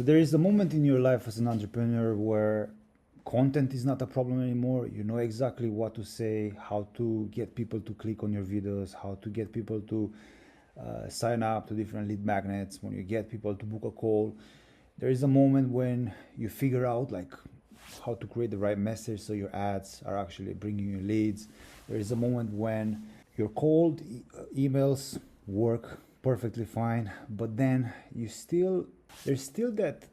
There is a moment in your life as an entrepreneur where content is not a problem anymore. You know exactly what to say, how to get people to click on your videos, how to get people to sign up to different lead magnets, when you get people to book a call. There is a moment when you figure out like how to create the right message so your ads are actually bringing you leads. There is a moment when your cold emails work perfectly fine, but then there's still that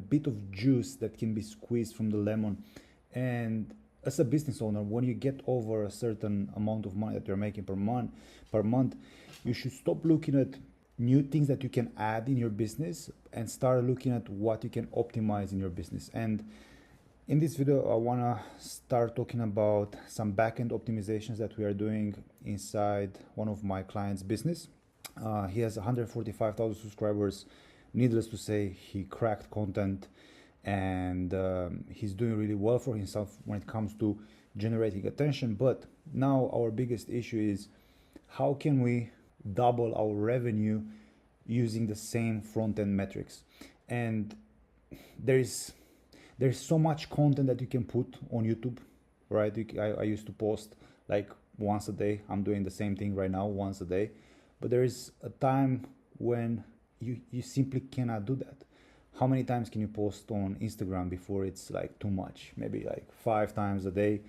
bit of juice that can be squeezed from the lemon. And as a business owner, when you get over a certain amount of money that you're making per month, you should stop looking at new things that you can add in your business and start looking at what you can optimize in your business. And in this video, I want to start talking about some backend optimizations that we are doing inside one of my clients' business. He has 145,000 subscribers. Needless to say, he cracked content, and he's doing really well for himself when it comes to generating attention. But now our biggest issue is how can we double our revenue using the same front-end metrics? And there's so much content that you can put on YouTube, right? I used to post like once a day. I'm doing the same thing right now, once a day. But there is a time when you simply cannot do that. How many times can you post on Instagram before it's like too much? Maybe like 5 times a day,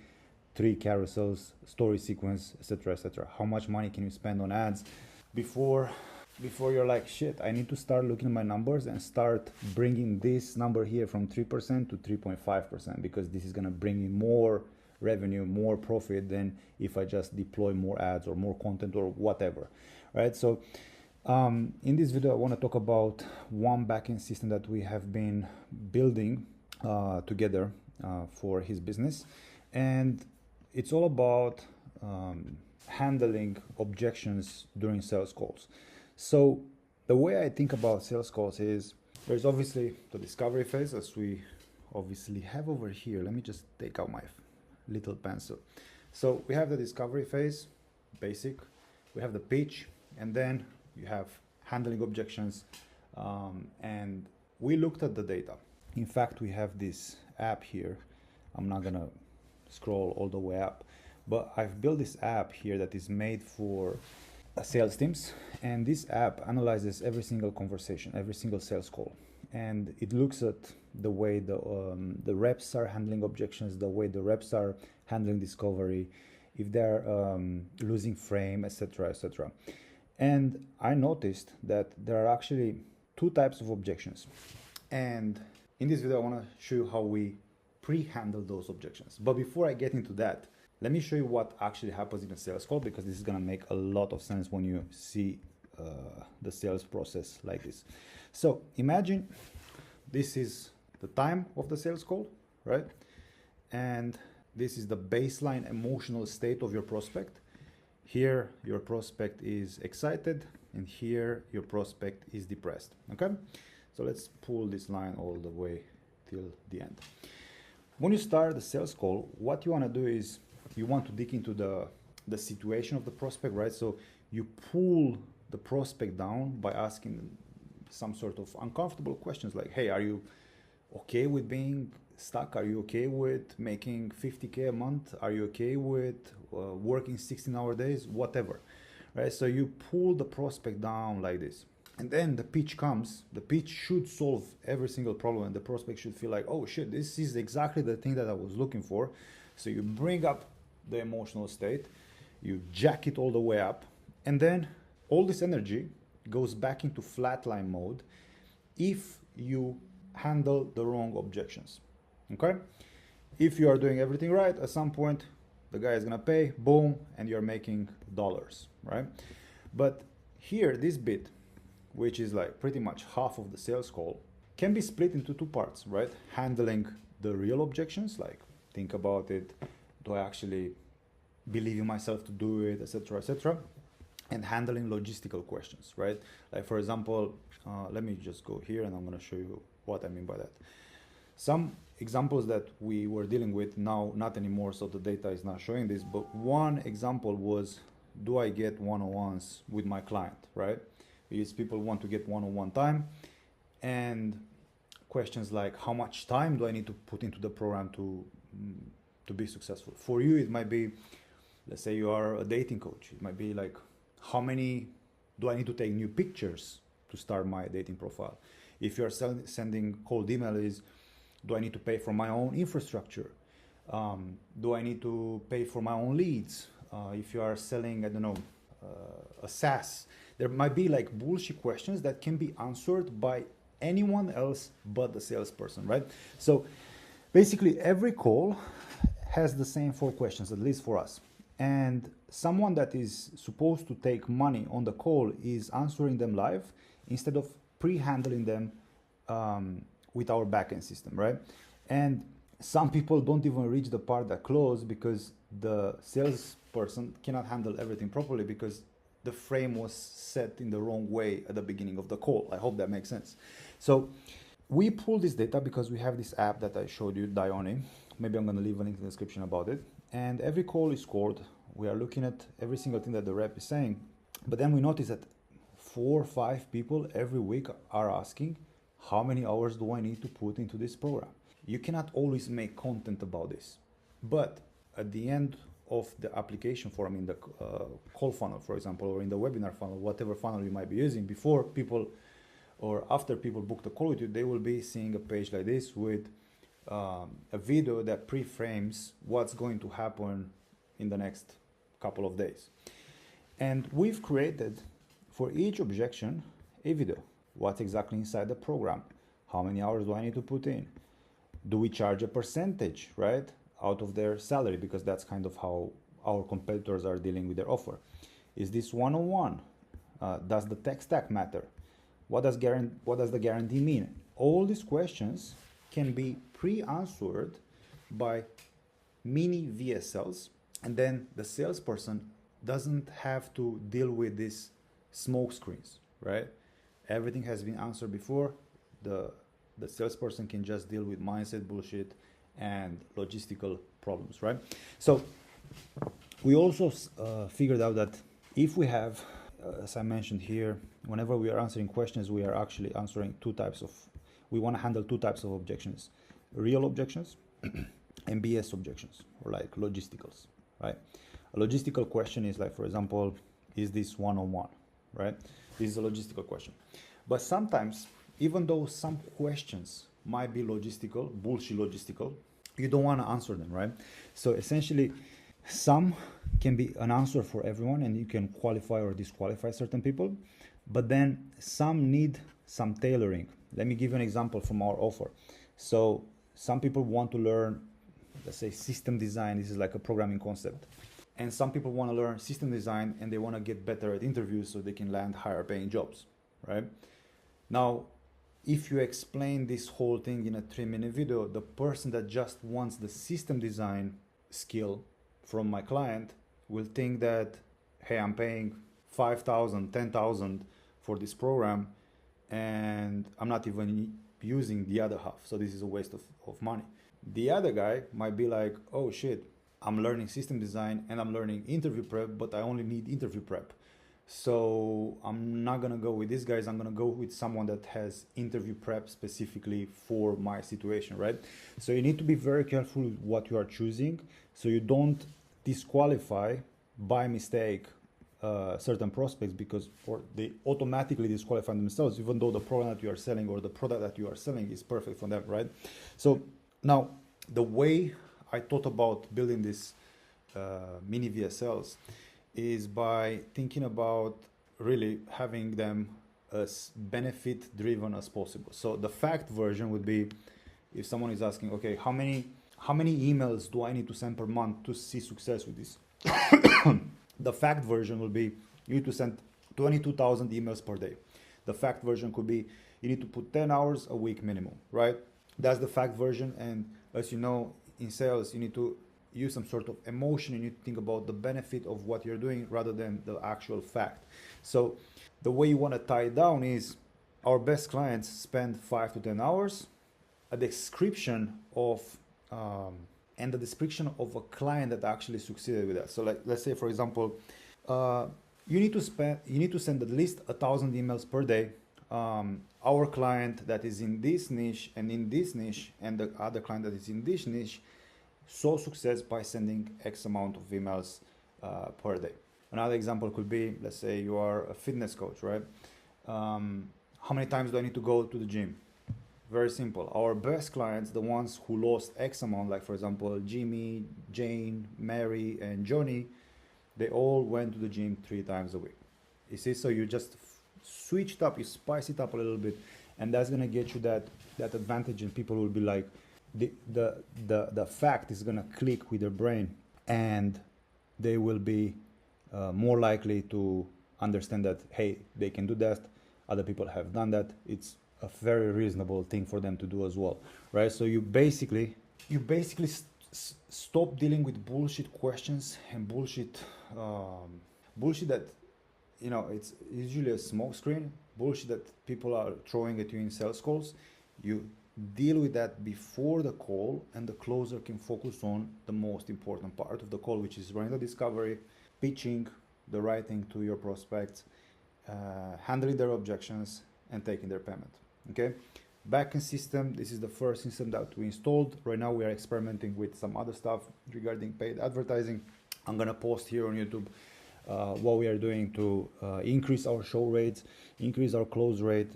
3 carousels, story sequence, etc., etc. How much money can you spend on ads before you're like, shit, I need to start looking at my numbers and start bringing this number here from 3% to 3.5%, because this is going to bring me more revenue, more profit than if I just deploy more ads or more content or whatever, right? So in this video, I want to talk about one backend system that we have been building together for his business. And it's all about handling objections during sales calls. So the way I think about sales calls is there's obviously the discovery phase, as we obviously have over here. Let me just take out my little pencil. So we have the discovery phase, basic. We have the pitch, and then you have handling objections. And we looked at the data. In fact, we have this app here. I'm not gonna scroll all the way up, but I've built this app here that is made for sales teams, and this app analyzes every single conversation, every single sales call, and it looks at the way the reps are handling objections, the way the reps are handling discovery, if they're losing frame, etc., etc. And I noticed that there are actually 2 types of objections, and in this video I want to show you how we pre-handle those objections. But before I get into that, let me show you what actually happens in a sales call, because this is going to make a lot of sense when you see the sales process like this. So imagine this is the time of the sales call, right? And this is the baseline emotional state of your prospect. Here your prospect is excited, and here your prospect is depressed. Okay, so let's pull this line all the way till the end. When you start the sales call, what you want to do is you want to dig into the situation of the prospect, right? So you pull the prospect down by asking some sort of uncomfortable questions like, hey, are you okay with being stuck? Are you okay with making 50K a month? Are you okay with working 16-hour days? Whatever, right? So you pull the prospect down like this. And then the pitch comes. The pitch should solve every single problem, and the prospect should feel like, oh shit, this is exactly the thing that I was looking for. So you bring up the emotional state, you jack it all the way up, and then all this energy goes back into flatline mode if you handle the wrong objections. Okay? If you are doing everything right, at some point the guy is gonna pay, boom, and you're making dollars, right? But here, this bit, which is like pretty much half of the sales call, can be split into 2 parts, right? Handling the real objections, like think about it, do I actually believe in myself to do it, etc., etc., and handling logistical questions, right? Like for example, let me just go here and I'm going to show you what I mean by that. Some examples that we were dealing with, now not anymore, so the data is not showing this, but one example was, do I get one-on-ones with my client, right? Because people want to get one-on-one time, and questions like how much time do I need to put into the program to be successful. For you, it might be, let's say you are a dating coach. It might be like, how many do I need to take new pictures to start my dating profile? If you're sending cold email, is do I need to pay for my own infrastructure? Do I need to pay for my own leads? If you are selling, I don't know, a SaaS, there might be like bullshit questions that can be answered by anyone else but the salesperson, right? So basically every call has the same 4 questions, at least for us. And someone that is supposed to take money on the call is answering them live instead of pre-handling them with our backend system, right? And some people don't even reach the part that close because the salesperson cannot handle everything properly because the frame was set in the wrong way at the beginning of the call. I hope that makes sense. So we pull this data because we have this app that I showed you, Dione. Maybe I'm going to leave a link in the description about it. And every call is scored. We are looking at every single thing that the rep is saying. But then we notice that 4 or 5 people every week are asking, how many hours do I need to put into this program? You cannot always make content about this. But at the end of the application form in the call funnel, for example, or in the webinar funnel, whatever funnel you might be using, before people or after people book the call with you, they will be seeing a page like this with a video that pre-frames what's going to happen in the next couple of days. And we've created for each objection a video. What's exactly inside the program? How many hours do I need to put in? Do we charge a percentage, right, out of their salary? Because that's kind of how our competitors are dealing with their offer. Is this one-on-one? Does the tech stack matter? What does the guarantee mean? All these questions can be pre-answered by mini VSLs, and then the salesperson doesn't have to deal with these smoke screens, right? Everything has been answered before. The salesperson can just deal with mindset bullshit and logistical problems, right? So we also figured out that if we have, as I mentioned here, whenever we are answering questions, we are actually answering we want to handle 2 types of objections: real objections and BS objections, or like logisticals, right? A logistical question is like, for example, is this one-on-one, right? This is a logistical question. But sometimes, even though some questions might be logistical, bullshit logistical, you don't want to answer them, right? So essentially, some can be an answer for everyone and you can qualify or disqualify certain people, but then some need some tailoring. Let me give you an example from our offer. So some people want to learn, let's say, system design. This is like a programming concept. And some people want to learn system design and they want to get better at interviews so they can land higher paying jobs, right? Now, if you explain this whole thing in a 3-minute video, the person that just wants the system design skill from my client will think that, hey, I'm paying 5,000, 10,000 for this program and I'm not even using the other half. So this is a waste of money. The other guy might be like, oh shit, I'm learning system design and I'm learning interview prep, but I only need interview prep. So I'm not going to go with these guys. I'm going to go with someone that has interview prep specifically for my situation, right? So you need to be very careful with what you are choosing so you don't disqualify by mistake certain prospects because they automatically disqualify themselves, even though the program that you are selling or the product that you are selling is perfect for them, right? So now the way I thought about building this mini VSLs is by thinking about really having them as benefit driven as possible. So the fact version would be if someone is asking, okay, how many emails do I need to send per month to see success with this? The fact version will be you need to send 22,000 emails per day. The fact version could be you need to put 10 hours a week minimum, right? That's the fact version. And as you know, in sales, you need to use some sort of emotion. You need to think about the benefit of what you're doing rather than the actual fact. So the way you want to tie it down is our best clients spend 5 to 10 hours. A description of and the description of a client that actually succeeded with that. So like, let's say, for example, you need to send at least 1,000 emails per day our client that is in this niche and in this niche and the other client that is in this niche saw success by sending X amount of emails per day. Another example could be, let's say you are a fitness coach, right? How many times do I need to go to the gym? Very simple. Our best clients, the ones who lost X amount, like for example, Jimmy, Jane, Mary, and Johnny, they all went to the gym 3 times a week. You see, so you just switch it up, you spice it up a little bit, and that's gonna get you that advantage, and people will be like, the fact is gonna click with their brain, and they will be more likely to understand that, hey, they can do that, other people have done that, it's a very reasonable thing for them to do as well, right? So you basically stop dealing with bullshit questions and bullshit that, you know, it's usually a smoke screen, bullshit that people are throwing at you in sales calls. You deal with that before the call, and the closer can focus on the most important part of the call, which is running the discovery, pitching the right thing to your prospects, handling their objections, and taking their payment. Okay, backend system, this is the first system that we installed. Right now we are experimenting with some other stuff regarding paid advertising. I'm gonna post here on YouTube what we are doing to increase our show rates, increase our close rate,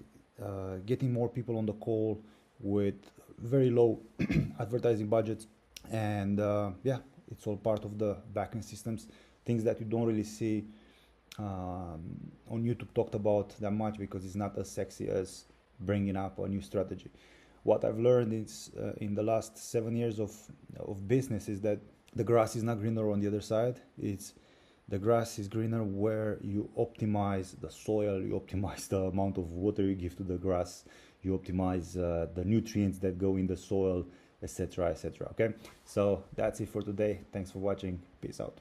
getting more people on the call with very low advertising budgets. And yeah, it's all part of the backend systems, things that you don't really see on YouTube talked about that much, because it's not as sexy as bringing up a new strategy. What I've learned is in the last 7 years of business is that the grass is not greener on the other side. It's the grass is greener where you optimize the soil, you optimize the amount of water you give to the grass, you optimize the nutrients that go in the soil, etc., etc. Okay, so that's it for today. Thanks for watching. Peace out.